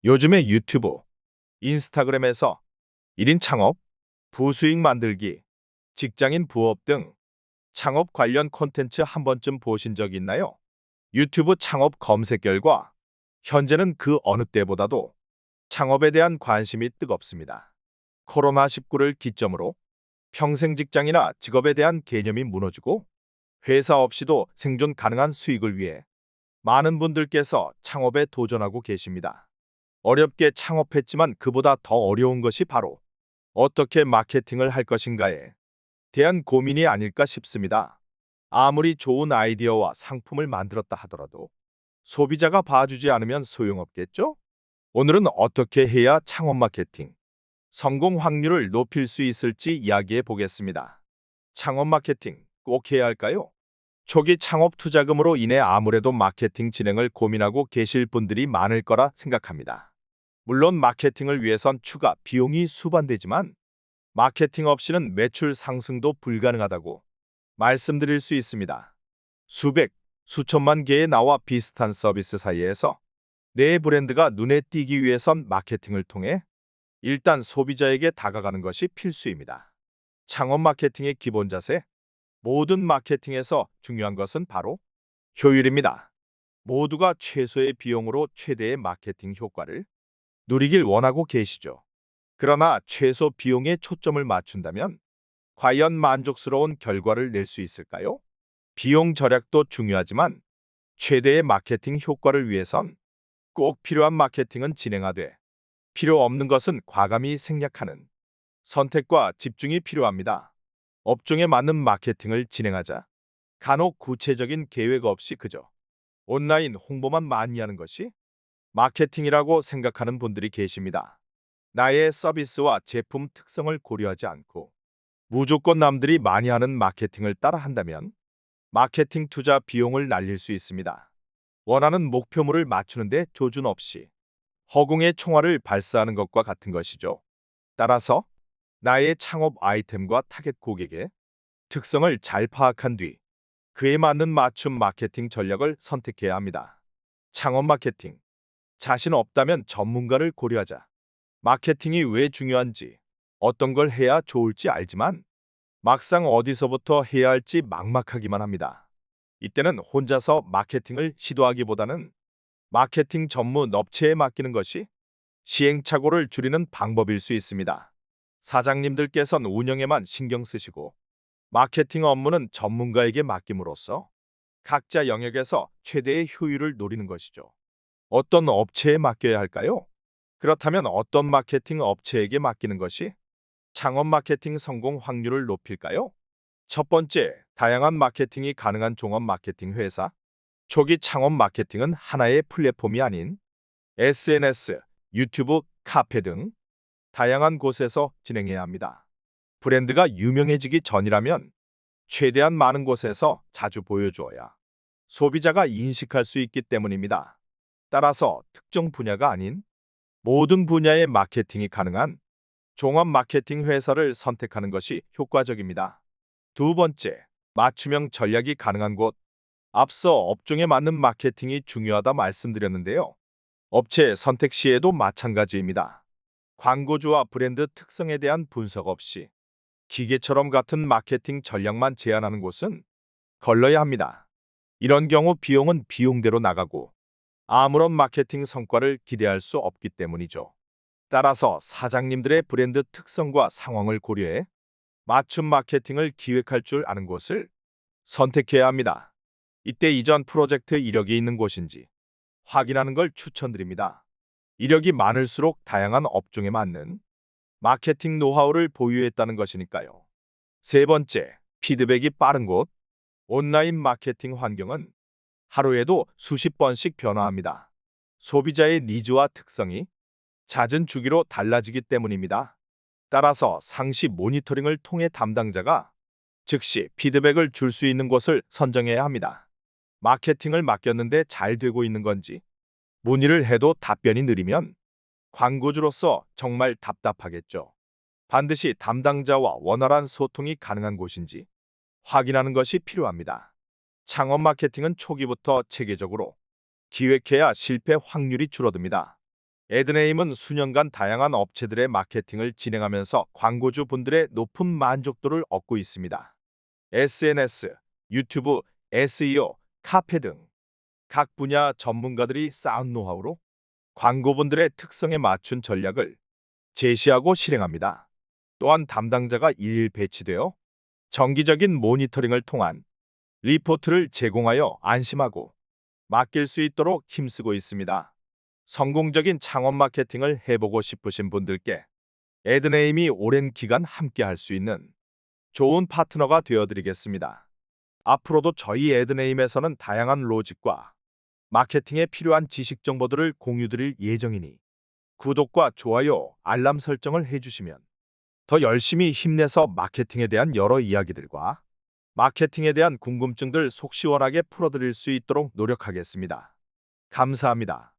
요즘에 유튜브, 인스타그램에서 1인 창업, 부수익 만들기, 직장인 부업 등 창업 관련 콘텐츠 한 번쯤 보신 적 있나요? 유튜브 창업 검색 결과 현재는 그 어느 때보다도 창업에 대한 관심이 뜨겁습니다. 코로나19를 기점으로 평생 직장이나 직업에 대한 개념이 무너지고 회사 없이도 생존 가능한 수익을 위해 많은 분들께서 창업에 도전하고 계십니다. 어렵게 창업했지만 그보다 더 어려운 것이 바로 어떻게 마케팅을 할 것인가에 대한 고민이 아닐까 싶습니다. 아무리 좋은 아이디어와 상품을 만들었다 하더라도 소비자가 봐주지 않으면 소용없겠죠? 오늘은 어떻게 해야 창업 마케팅 성공 확률을 높일 수 있을지 이야기해 보겠습니다. 창업 마케팅 꼭 해야 할까요? 초기 창업 투자금으로 인해 아무래도 마케팅 진행을 고민하고 계실 분들이 많을 거라 생각합니다. 물론 마케팅을 위해선 추가 비용이 수반되지만 마케팅 없이는 매출 상승도 불가능하다고 말씀드릴 수 있습니다. 수백, 수천만 개의 나와 비슷한 서비스 사이에서 내 브랜드가 눈에 띄기 위해선 마케팅을 통해 일단 소비자에게 다가가는 것이 필수입니다. 창업 마케팅의 기본 자세, 모든 마케팅에서 중요한 것은 바로 효율입니다. 모두가 최소의 비용으로 최대의 마케팅 효과를 누리길 원하고 계시죠. 그러나 최소 비용에 초점을 맞춘다면 과연 만족스러운 결과를 낼 수 있을까요? 비용 절약도 중요하지만 최대의 마케팅 효과를 위해선 꼭 필요한 마케팅은 진행하되 필요 없는 것은 과감히 생략하는 선택과 집중이 필요합니다. 업종에 맞는 마케팅을 진행하자. 간혹 구체적인 계획 없이 그저 온라인 홍보만 많이 하는 것이 마케팅이라고 생각하는 분들이 계십니다. 나의 서비스와 제품 특성을 고려하지 않고 무조건 남들이 많이 하는 마케팅을 따라 한다면 마케팅 투자 비용을 날릴 수 있습니다. 원하는 목표물을 맞추는데 조준 없이 허공의 총알을 발사하는 것과 같은 것이죠. 따라서 나의 창업 아이템과 타겟 고객의 특성을 잘 파악한 뒤 그에 맞는 맞춤 마케팅 전략을 선택해야 합니다. 창업 마케팅. 자신 없다면 전문가를 고려하자. 마케팅이 왜 중요한지, 어떤 걸 해야 좋을지 알지만 막상 어디서부터 해야 할지 막막하기만 합니다. 이때는 혼자서 마케팅을 시도하기보다는 마케팅 전문 업체에 맡기는 것이 시행착오를 줄이는 방법일 수 있습니다. 사장님들께선 운영에만 신경 쓰시고 마케팅 업무는 전문가에게 맡김으로써 각자 영역에서 최대의 효율을 노리는 것이죠. 어떤 업체에 맡겨야 할까요? 그렇다면 어떤 마케팅 업체에게 맡기는 것이 창업 마케팅 성공 확률을 높일까요? 첫 번째, 다양한 마케팅이 가능한 종합 마케팅 회사. 초기 창업 마케팅은 하나의 플랫폼이 아닌 SNS, 유튜브, 카페 등 다양한 곳에서 진행해야 합니다. 브랜드가 유명해지기 전이라면 최대한 많은 곳에서 자주 보여주어야 소비자가 인식할 수 있기 때문입니다. 따라서 특정 분야가 아닌 모든 분야의 마케팅이 가능한 종합 마케팅 회사를 선택하는 것이 효과적입니다. 두 번째, 맞춤형 전략이 가능한 곳. 앞서 업종에 맞는 마케팅이 중요하다 말씀드렸는데요. 업체 선택 시에도 마찬가지입니다. 광고주와 브랜드 특성에 대한 분석 없이 기계처럼 같은 마케팅 전략만 제안하는 곳은 걸러야 합니다. 이런 경우 비용은 비용대로 나가고 아무런 마케팅 성과를 기대할 수 없기 때문이죠. 따라서 사장님들의 브랜드 특성과 상황을 고려해 맞춤 마케팅을 기획할 줄 아는 곳을 선택해야 합니다. 이때 이전 프로젝트 이력이 있는 곳인지 확인하는 걸 추천드립니다. 이력이 많을수록 다양한 업종에 맞는 마케팅 노하우를 보유했다는 것이니까요. 세 번째, 피드백이 빠른 곳. 온라인 마케팅 환경은 하루에도 수십 번씩 변화합니다. 소비자의 니즈와 특성이 잦은 주기로 달라지기 때문입니다. 따라서 상시 모니터링을 통해 담당자가 즉시 피드백을 줄 수 있는 곳을 선정해야 합니다. 마케팅을 맡겼는데 잘 되고 있는 건지, 문의를 해도 답변이 느리면 광고주로서 정말 답답하겠죠. 반드시 담당자와 원활한 소통이 가능한 곳인지 확인하는 것이 필요합니다. 창업 마케팅은 초기부터 체계적으로 기획해야 실패 확률이 줄어듭니다. 에드네임은 수년간 다양한 업체들의 마케팅을 진행하면서 광고주 분들의 높은 만족도를 얻고 있습니다. SNS, 유튜브, SEO, 카페 등 각 분야 전문가들이 쌓은 노하우로 광고분들의 특성에 맞춘 전략을 제시하고 실행합니다. 또한 담당자가 일일 배치되어 정기적인 모니터링을 통한 리포트를 제공하여 안심하고 맡길 수 있도록 힘쓰고 있습니다. 성공적인 창업 마케팅을 해보고 싶으신 분들께 에드네임이 오랜 기간 함께 할 수 있는 좋은 파트너가 되어드리겠습니다. 앞으로도 저희 에드네임에서는 다양한 로직과 마케팅에 필요한 지식 정보들을 공유드릴 예정이니 구독과 좋아요, 알람 설정을 해주시면 더 열심히 힘내서 마케팅에 대한 여러 이야기들과 마케팅에 대한 궁금증들 속 시원하게 풀어드릴 수 있도록 노력하겠습니다. 감사합니다.